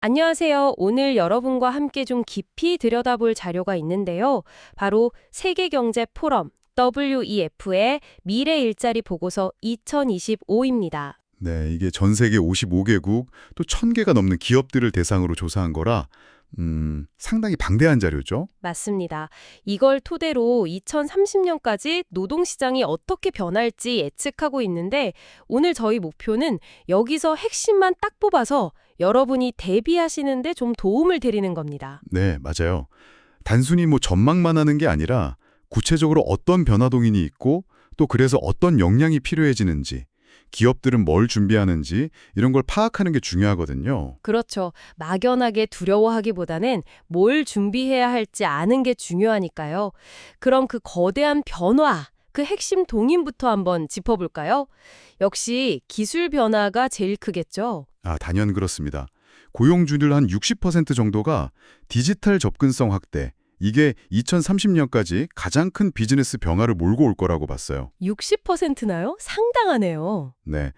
안녕하세요. 오늘 여러분과 함께 좀 깊이 들여다볼 자료가 있는데요. 바로 세계경제 포럼 WEF의 미래 일자리 보고서 2025입니다. 네, 이게 전 세계 55개국 또 1000개가 넘는 기업들을 대상으로 조사한 거라 상당히 방대한 자료죠. 맞습니다. 이걸 토대로 2030년까지 노동시장이 어떻게 변할지 예측하고 있는데 오늘 저희 목표는 여기서 핵심만 딱 뽑아서 여러분이 대비하시는데 좀 도움을 드리는 겁니다. 네, 맞아요. 단순히 전망만 하는 게 아니라 구체적으로 어떤 변화동인이 있고 또 그래서 어떤 역량이 필요해지는지, 기업들은 뭘 준비하는지 이런 걸 파악하는 게 중요하거든요. 그렇죠. 막연하게 두려워하기보다는 뭘 준비해야 할지 아는 게 중요하니까요. 그럼 그 거대한 변화, 그 핵심 동인부터 한번 짚어볼까요? 역시 기술 변화가 제일 크겠죠. 단연 그렇습니다. 고용주들 한 60% 정도가 디지털 접근성 확대, 이게 2030년까지 가장 큰 비즈니스 변화를 몰고 올 거라고 봤어요. 60%나요? 상당하네요. 네.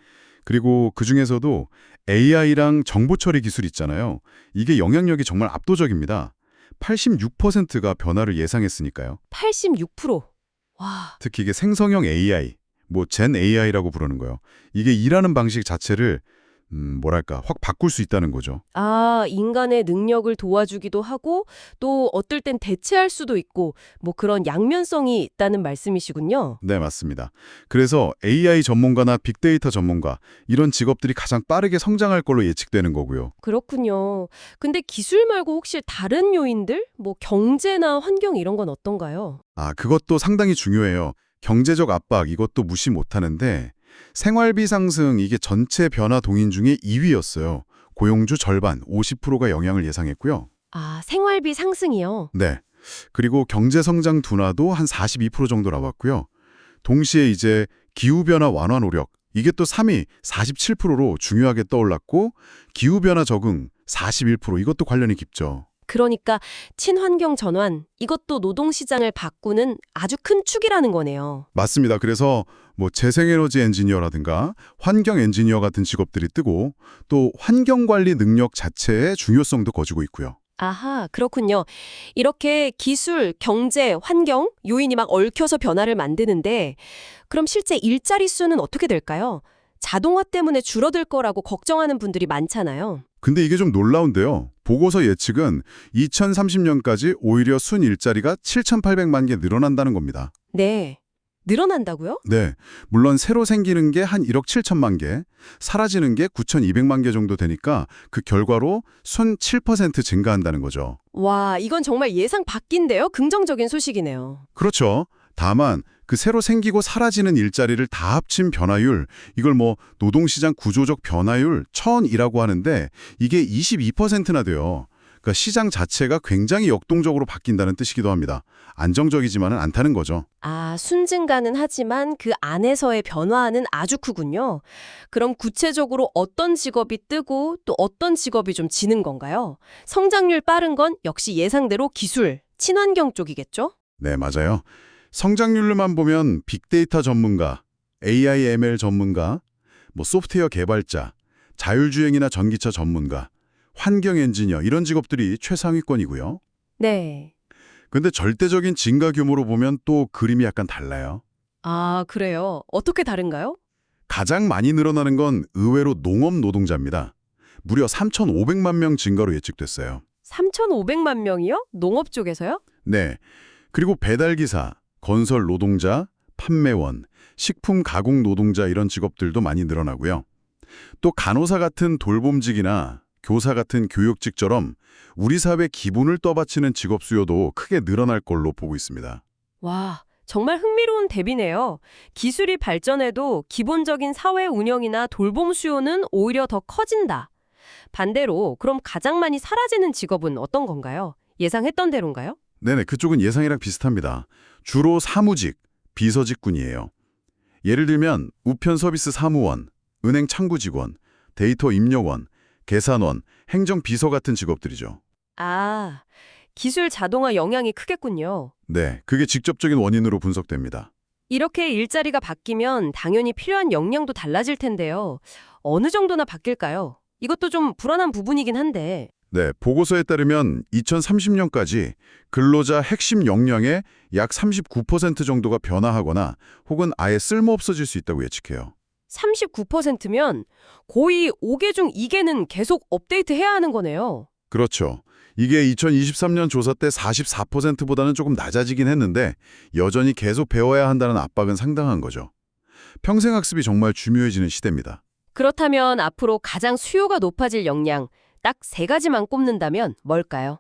그리고 그중에서도 AI랑 정보 처리 기술 있잖아요. 이게 영향력이 정말 압도적입니다. 86%가 변화를 예상했으니까요. 86%. 와, 특히 이게 생성형 AI, 젠 AI라고 부르는 거예요. 이게 일하는 방식 자체를 확 바꿀 수 있다는 거죠. 인간의 능력을 도와주기도 하고 또 어떨 땐 대체할 수도 있고 그런 양면성이 있다는 말씀이시군요. 네, 맞습니다. 그래서 AI 전문가나 빅데이터 전문가, 이런 직업들이 가장 빠르게 성장할 걸로 예측되는 거고요. 그렇군요. 근데 기술 말고 혹시 다른 요인들? 경제나 환경 이런 건 어떤가요? 그것도 상당히 중요해요. 경제적 압박, 이것도 무시 못하는데 생활비 상승, 이게 전체 변화 동인 중에 2위였어요. 고용주 절반, 50%가 영향을 예상했고요. 생활비 상승이요? 네. 그리고 경제 성장 둔화도 한 42% 정도 나왔고요. 동시에 이제 기후변화 완화 노력, 이게 또 3위, 47%로 중요하게 떠올랐고, 기후변화 적응, 41%, 이것도 관련이 깊죠. 그러니까 친환경 전환, 이것도 노동시장을 바꾸는 아주 큰 축이라는 거네요. 맞습니다. 그래서 재생에너지 엔지니어라든가 환경 엔지니어 같은 직업들이 뜨고 또 환경관리 능력 자체의 중요성도 커지고 있고요. 아하, 그렇군요. 이렇게 기술, 경제, 환경, 요인이 막 얽혀서 변화를 만드는데 그럼 실제 일자리 수는 어떻게 될까요? 자동화 때문에 줄어들 거라고 걱정하는 분들이 많잖아요. 근데 이게 좀 놀라운데요. 보고서 예측은 2030년까지 오히려 순 일자리가 7,800만 개 늘어난다는 겁니다. 네. 늘어난다고요? 네, 물론 새로 생기는 게 한 1억 7천만 개, 사라지는 게 9,200만 개 정도 되니까 그 결과로 순 7% 증가한다는 거죠. 와, 이건 정말 예상 밖인데요? 긍정적인 소식이네요. 그렇죠. 다만 그 새로 생기고 사라지는 일자리를 다 합친 변화율, 이걸 노동시장 구조적 변화율 1000이라고 하는데 이게 22%나 돼요. 그러니까 시장 자체가 굉장히 역동적으로 바뀐다는 뜻이기도 합니다. 안정적이지만은 않다는 거죠. 순증가는 하지만 그 안에서의 변화는 아주 크군요. 그럼 구체적으로 어떤 직업이 뜨고 또 어떤 직업이 좀 지는 건가요? 성장률 빠른 건 역시 예상대로 기술, 친환경 쪽이겠죠? 네, 맞아요. 성장률로만 보면 빅데이터 전문가, AI ML 전문가, 소프트웨어 개발자, 자율주행이나 전기차 전문가, 환경 엔지니어 이런 직업들이 최상위권이고요. 네. 근데 절대적인 증가 규모로 보면 또 그림이 약간 달라요. 그래요. 어떻게 다른가요? 가장 많이 늘어나는 건 의외로 농업 노동자입니다. 무려 3,500만 명 증가로 예측됐어요. 3,500만 명이요? 농업 쪽에서요? 네. 그리고 배달기사, 건설 노동자, 판매원, 식품 가공 노동자 이런 직업들도 많이 늘어나고요. 또 간호사 같은 돌봄직이나 교사 같은 교육직처럼 우리 사회 기본을 떠받치는 직업 수요도 크게 늘어날 걸로 보고 있습니다. 와, 정말 흥미로운 대비네요. 기술이 발전해도 기본적인 사회 운영이나 돌봄 수요는 오히려 더 커진다. 반대로 그럼 가장 많이 사라지는 직업은 어떤 건가요? 예상했던 대로인가요? 네네, 그쪽은 예상이랑 비슷합니다. 주로 사무직, 비서직군이에요. 예를 들면 우편 서비스 사무원, 은행 창구 직원, 데이터 입력원, 계산원, 행정비서 같은 직업들이죠. 기술 자동화 영향이 크겠군요. 네, 그게 직접적인 원인으로 분석됩니다. 이렇게 일자리가 바뀌면 당연히 필요한 역량도 달라질 텐데요. 어느 정도나 바뀔까요? 이것도 좀 불안한 부분이긴 한데. 네, 보고서에 따르면 2030년까지 근로자 핵심 역량의 약 39% 정도가 변화하거나 혹은 아예 쓸모없어질 수 있다고 예측해요. 39%면 거의 5개 중 2개는 계속 업데이트해야 하는 거네요. 그렇죠. 이게 2023년 조사 때 44%보다는 조금 낮아지긴 했는데 여전히 계속 배워야 한다는 압박은 상당한 거죠. 평생학습이 정말 중요해지는 시대입니다. 그렇다면 앞으로 가장 수요가 높아질 역량, 딱 3가지만 꼽는다면 뭘까요?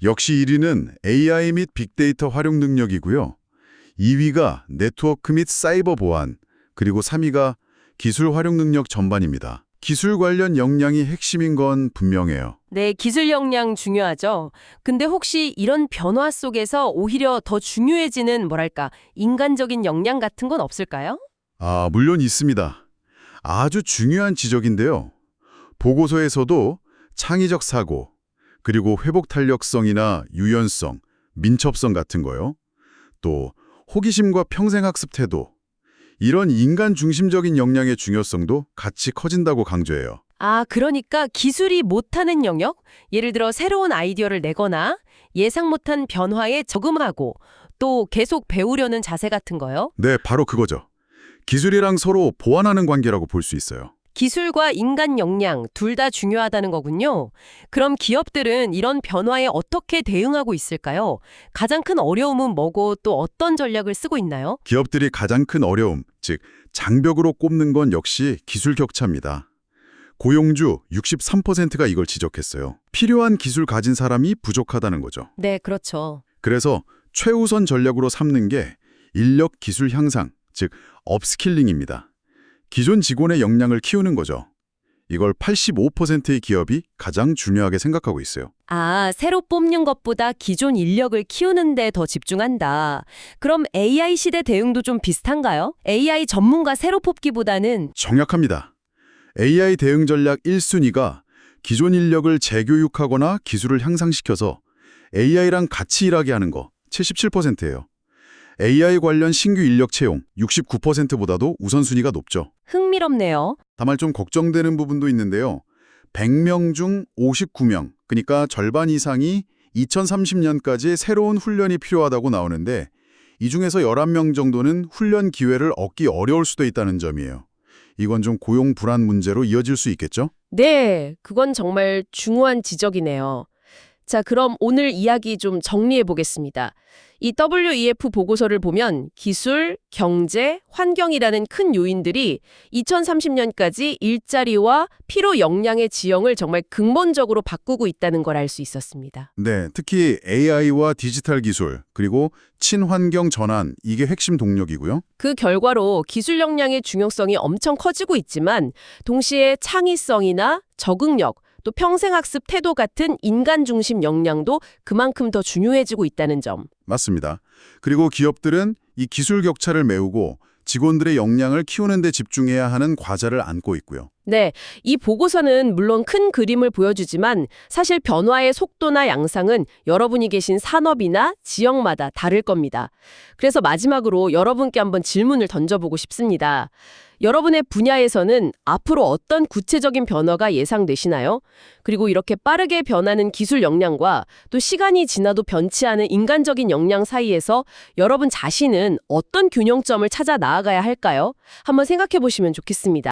역시 1위는 AI 및 빅데이터 활용 능력이고요. 2위가 네트워크 및 사이버 보안, 그리고 3위가 기술 활용 능력 전반입니다. 기술 관련 역량이 핵심인 건 분명해요. 네, 기술 역량 중요하죠. 근데 혹시 이런 변화 속에서 오히려 더 중요해지는 뭐랄까, 인간적인 역량 같은 건 없을까요? 물론 있습니다. 아주 중요한 지적인데요. 보고서에서도 창의적 사고, 그리고 회복 탄력성이나 유연성, 민첩성 같은 거요. 또 호기심과 평생학습 태도, 이런 인간 중심적인 역량의 중요성도 같이 커진다고 강조해요. 그러니까 기술이 못하는 영역? 예를 들어 새로운 아이디어를 내거나 예상 못한 변화에 적응하고 또 계속 배우려는 자세 같은 거요? 네, 바로 그거죠. 기술이랑 서로 보완하는 관계라고 볼 수 있어요. 기술과 인간 역량 둘 다 중요하다는 거군요. 그럼 기업들은 이런 변화에 어떻게 대응하고 있을까요? 가장 큰 어려움은 뭐고 또 어떤 전략을 쓰고 있나요? 기업들이 가장 큰 어려움, 즉 장벽으로 꼽는 건 역시 기술 격차입니다. 고용주 63%가 이걸 지적했어요. 필요한 기술 가진 사람이 부족하다는 거죠. 네, 그렇죠. 그래서 최우선 전략으로 삼는 게 인력 기술 향상, 즉 업스킬링입니다. 기존 직원의 역량을 키우는 거죠. 이걸 85%의 기업이 가장 중요하게 생각하고 있어요. 새로 뽑는 것보다 기존 인력을 키우는 데 더 집중한다. 그럼 AI 시대 대응도 좀 비슷한가요? AI 전문가 새로 뽑기보다는 정확합니다. AI 대응 전략 1순위가 기존 인력을 재교육하거나 기술을 향상시켜서 AI랑 같이 일하게 하는 거 77%예요. AI 관련 신규 인력 채용 69%보다도 우선순위가 높죠. 흥미롭네요. 다만 좀 걱정되는 부분도 있는데요. 100명 중 59명, 그러니까 절반 이상이 2030년까지 새로운 훈련이 필요하다고 나오는데 이 중에서 11명 정도는 훈련 기회를 얻기 어려울 수도 있다는 점이에요. 이건 좀 고용 불안 문제로 이어질 수 있겠죠? 네, 그건 정말 중요한 지적이네요. 자, 그럼 오늘 이야기 좀 정리해 보겠습니다. 이 WEF 보고서를 보면 기술, 경제, 환경이라는 큰 요인들이 2030년까지 일자리와 필요 역량의 지형을 정말 근본적으로 바꾸고 있다는 걸 알 수 있었습니다. 네, 특히 AI와 디지털 기술, 그리고 친환경 전환, 이게 핵심 동력이고요. 그 결과로 기술 역량의 중요성이 엄청 커지고 있지만 동시에 창의성이나 적응력, 또 평생학습 태도 같은 인간 중심 역량도 그만큼 더 중요해지고 있다는 점. 맞습니다. 그리고 기업들은 이 기술 격차를 메우고 직원들의 역량을 키우는 데 집중해야 하는 과제를 안고 있고요. 네, 이 보고서는 물론 큰 그림을 보여주지만 사실 변화의 속도나 양상은 여러분이 계신 산업이나 지역마다 다를 겁니다. 그래서 마지막으로 여러분께 한번 질문을 던져보고 싶습니다. 여러분의 분야에서는 앞으로 어떤 구체적인 변화가 예상되시나요? 그리고 이렇게 빠르게 변하는 기술 역량과 또 시간이 지나도 변치 않은 인간적인 역량 사이에서 여러분 자신은 어떤 균형점을 찾아 나아가야 할까요? 한번 생각해 보시면 좋겠습니다.